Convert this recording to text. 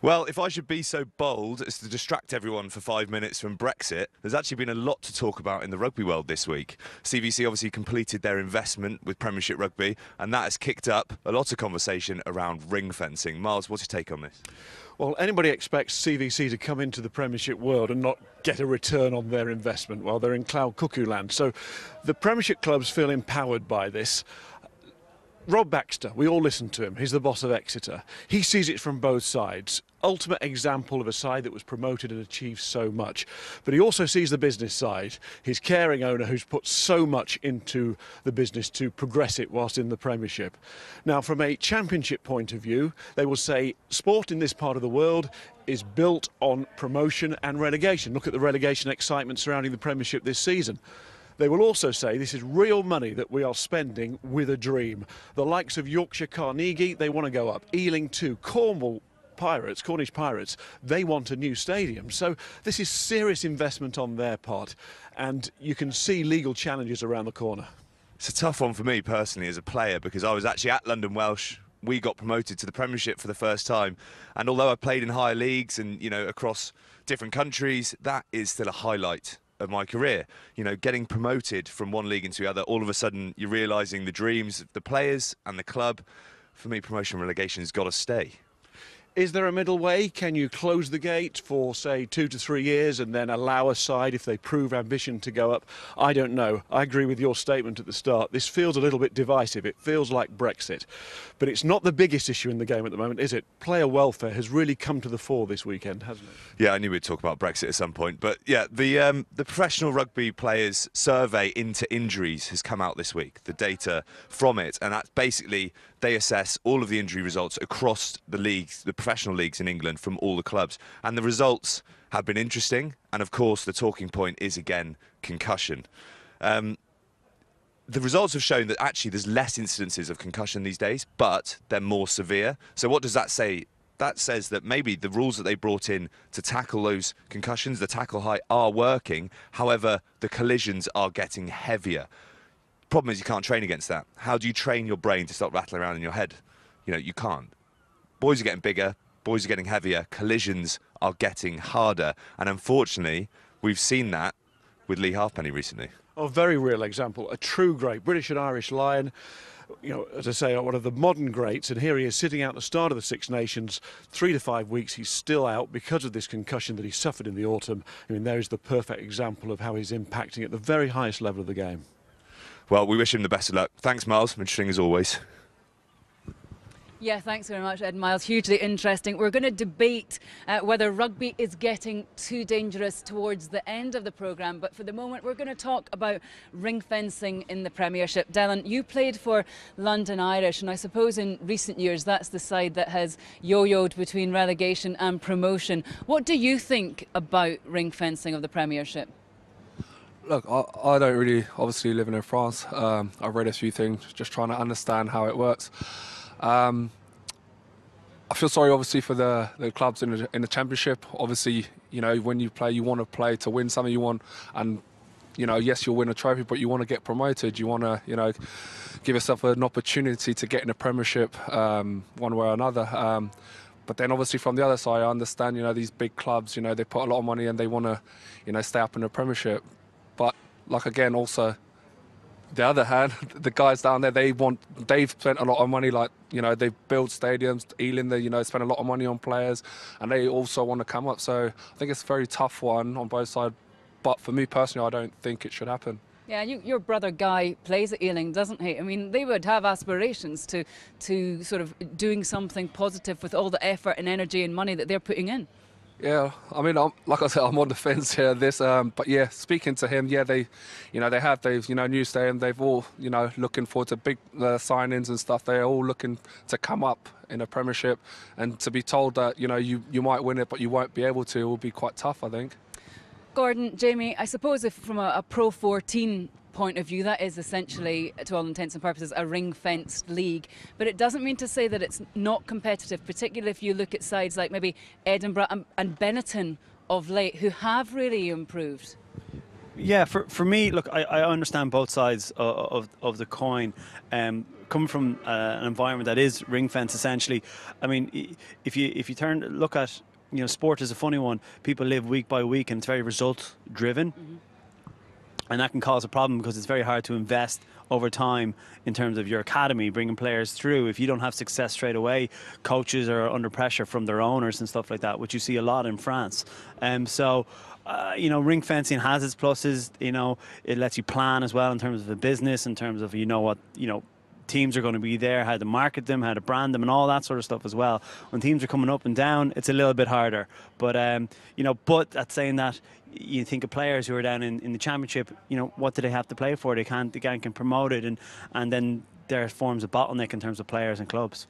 Well, if I should be so bold as to distract everyone for 5 minutes from Brexit, there's actually been a lot to talk about in the rugby world this week. CVC obviously completed their investment with Premiership Rugby, and that has kicked up a lot of conversation around ring fencing. Miles, what's your take on this? Well, anybody expects CVC to come into the Premiership world and not get a return on their investment? Well, they're in cloud cuckoo land. So the Premiership clubs feel empowered by this. Rob Baxter, we all listen to him. He's the boss of Exeter. He sees it from both sides. Ultimate example of a side that was promoted and achieved so much. But he also sees the business side. His caring owner who's put so much into the business to progress it whilst in the Premiership. Now, from a championship point of view, they will say sport in this part of the world is built on promotion and relegation. Look at the relegation excitement surrounding the Premiership this season. They will also say this is real money that we are spending with a dream. The likes of Yorkshire Carnegie, they want to go up. Ealing too. Cornish Pirates, they want a new stadium. So this is serious investment on their part. And you can see legal challenges around the corner. It's a tough one for me personally as a player, because I was actually at London Welsh. We got promoted to the Premiership for the first time. And although I played in higher leagues and, across different countries, that is still a highlight of my career. Getting promoted from one league into the other, all of a sudden you're realising the dreams of the players and the club. For me, promotion and relegation has got to stay. Is there a middle way? Can you close the gate for, say, 2 to 3 years and then allow a side, if they prove ambition, to go up? I don't know. I agree with your statement at the start. This feels a little bit divisive. It feels like Brexit. But it's not the biggest issue in the game at the moment, is it? Player welfare has really come to the fore this weekend, hasn't it? Yeah, I knew we'd talk about Brexit at some point. But yeah, the professional rugby players survey into injuries has come out this week, the data from it. And that's basically, they assess all of the injury results across the leagues, the professional leagues in England from all the clubs. And the results have been interesting. And of course, the talking point is, again, concussion. The results have shown that actually there's less incidences of concussion these days, but they're more severe. So what does that say? That says that maybe the rules that they brought in to tackle those concussions, the tackle height, are working. However, the collisions are getting heavier. Problem is you can't train against that. How do you train your brain to stop rattling around in your head? You can't. Boys are getting bigger, boys are getting heavier, collisions are getting harder. And unfortunately, we've seen that with Lee Halfpenny recently. A very real example, a true great British and Irish Lion, as I say, one of the modern greats, and here he is sitting out at the start of the Six Nations, 3 to 5 weeks, he's still out because of this concussion that he suffered in the autumn. There is the perfect example of how he's impacting at the very highest level of the game. Well, we wish him the best of luck. Thanks, Miles. Interesting as always. Yeah, thanks very much, Ed Miles. Hugely interesting. We're going to debate whether rugby is getting too dangerous towards the end of the programme. But for the moment, we're going to talk about ring fencing in the Premiership. Dylan, you played for London Irish, and I suppose in recent years that's the side that has yo-yoed between relegation and promotion. What do you think about ring fencing of the Premiership? Look, I don't really, obviously living in France, I've read a few things, just trying to understand how it works. I feel sorry, obviously, for the clubs in the Championship. Obviously, when you play, you want to play to win something. You want, and yes, you'll win a trophy, but you want to get promoted. You want to, give yourself an opportunity to get in the Premiership, one way or another. But then, obviously, from the other side, I understand, these big clubs, they put a lot of money and they want to, stay up in the Premiership. But like again, also, the other hand, the guys down there, they've spent a lot of money, they've built stadiums, Ealing, they, spent a lot of money on players, and they also want to come up. So I think it's a very tough one on both sides. But for me personally, I don't think it should happen. Yeah, your brother Guy plays at Ealing, doesn't he? They would have aspirations to sort of doing something positive with all the effort and energy and money that they're putting in. Yeah, like I said, I'm on the fence here. But yeah, speaking to him, yeah, they've new stadium. They've all, looking forward to big signings and stuff. They're all looking to come up in a Premiership, and to be told that you might win it, but you won't be able to, it will be quite tough, I think. Gordon, Jamie, I suppose if from a Pro 14 point of view, that is essentially, to all intents and purposes, a ring-fenced league. But it doesn't mean to say that it's not competitive, particularly if you look at sides like maybe Edinburgh and Benetton of late, who have really improved. Yeah, for me, look, I understand both sides of the coin. coming from an environment that is ring fence essentially. I mean, if you look at, you know, sport is a funny one. People live week by week, and it's very result driven. And that can cause a problem because it's very hard to invest over time in terms of your academy, bringing players through. If you don't have success straight away, coaches are under pressure from their owners and stuff like that, which you see a lot in France. You know, ring fencing has its pluses. You know, it lets you plan as well in terms of the business, in terms of, you know, what, you know, teams are going to be there, how to market them, how to brand them, and all that sort of stuff as well. When teams are coming up and down, it's a little bit harder. But you know, but at saying that, you think of players who are down in the championship. You know, what do they have to play for? They can't get promoted, and then there forms a bottleneck in terms of players and clubs.